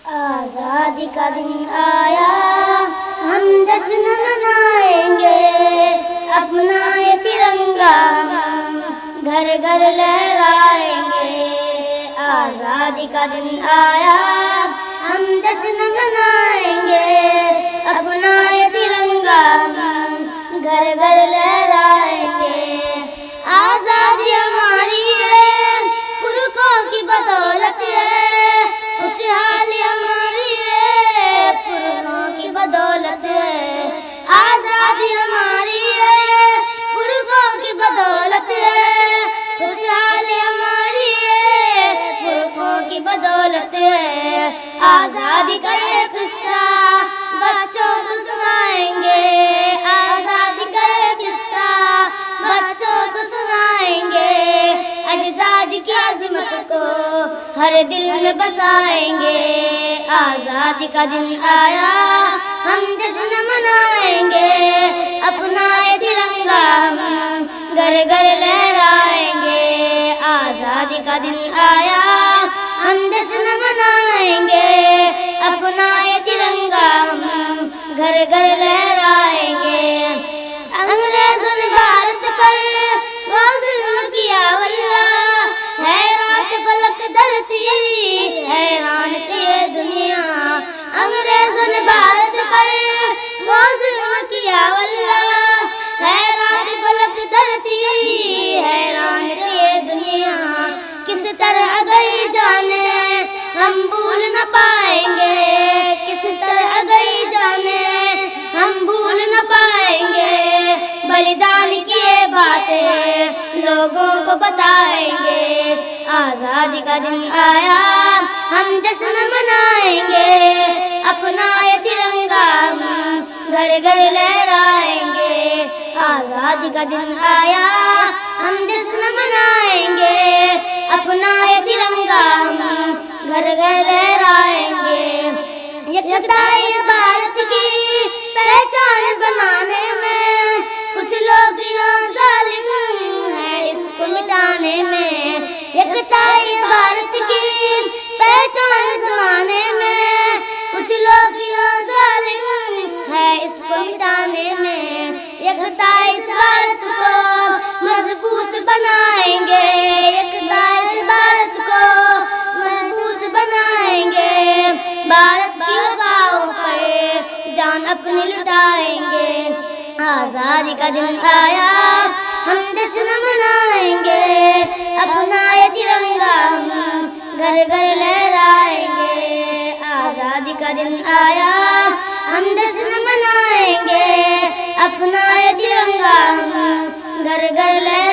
آزادی کا دن آیا، ہم جشن منائیں گے، اپنا یہ ترنگا ہم گھر گھر لہرائیں گے۔ آزادی کا دن آیا، ہم جشن منائیں گے، اپنا یہ ترنگا ہم گھر گھر لہرائیں گے۔ آزادی ہماری ہے، پرکھوں کی بدولت ہے، خوشحالی ہماری ہے، پرکھوں کی بدولت ہے۔ آزادی ہماری ہے، پرکھوں کی بدولت ہے، خوشحالی ہماری ہے، پرکھوں کی بدولت ہے۔ آزادی کا یہ قصہ بچوں کو سنائیں گے، آزادی کا یہ قصہ بچوں کو سنائیں گے، اجداد کی عظمت کو ہر دل میں بسائیں گے۔ آزادی کا دن آیا، ہم جشن منائیں گے، اپنا یہ ترنگا ہم گھر گھر لہرائیں گے۔ آزادی کا دن آیا، ہم جشن منائیں گے، اپنا یہ ترنگا ہم گھر گھر لہرائیں گے۔ انگریزوں نے بھارت پر وہ ظلم کیا واللہ، حیران فلک دھرتی، حیران تھی یہ دنیا۔ انگریزوں نے بھارت پر وہ ظلم کیا واللہ، حیران فلک دھرتی، حیران تھی یہ دنیا۔ کس طرح گئی جانیں ہم بھول نہ پائیں گے، کس طرح گئی جانیں ہم بھول نہ پائیں گے۔ بلیدان کی یہ باتیں لوگوں کو بتائیں گے۔ آزادی کا دن آیا، ہم جشن منائیں گے، اپنا یہ ترنگا ہم گھر گھر لہرائیں گے۔ آزادی کا دن آیا، ہم جشن منائیں گے، اپنا یہ ترنگا ہم گھر گھر لہرائیں گے۔ یکتائی بھارت کی پہچان زمانے میں، کچھ لوگ یہاں ظالم ہیں اس کو مٹانے میں۔ یکتائی بھارت کی پہچان زمانے میں، کچھ لوگ یہاں ظالم ہیں اس کو مٹانے میں۔ یکتائی اس بھارت کو مضبوط بنائیں گے، یکتائی اس بھارت کو مضبوط بنائیں گے۔ بھارت کی وفاؤں پر جان اپنی لٹائیں گے۔ آزادی کا دن آیا، ہم جشن منائیں گے، اپنا یہ ترنگا ہم گھر گھر لہرائیں گے۔ آزادی کا دن آیا، ہم جشن منائیں گے، اپنا یہ ترنگا ہم گھر گھر لہرائیں گے۔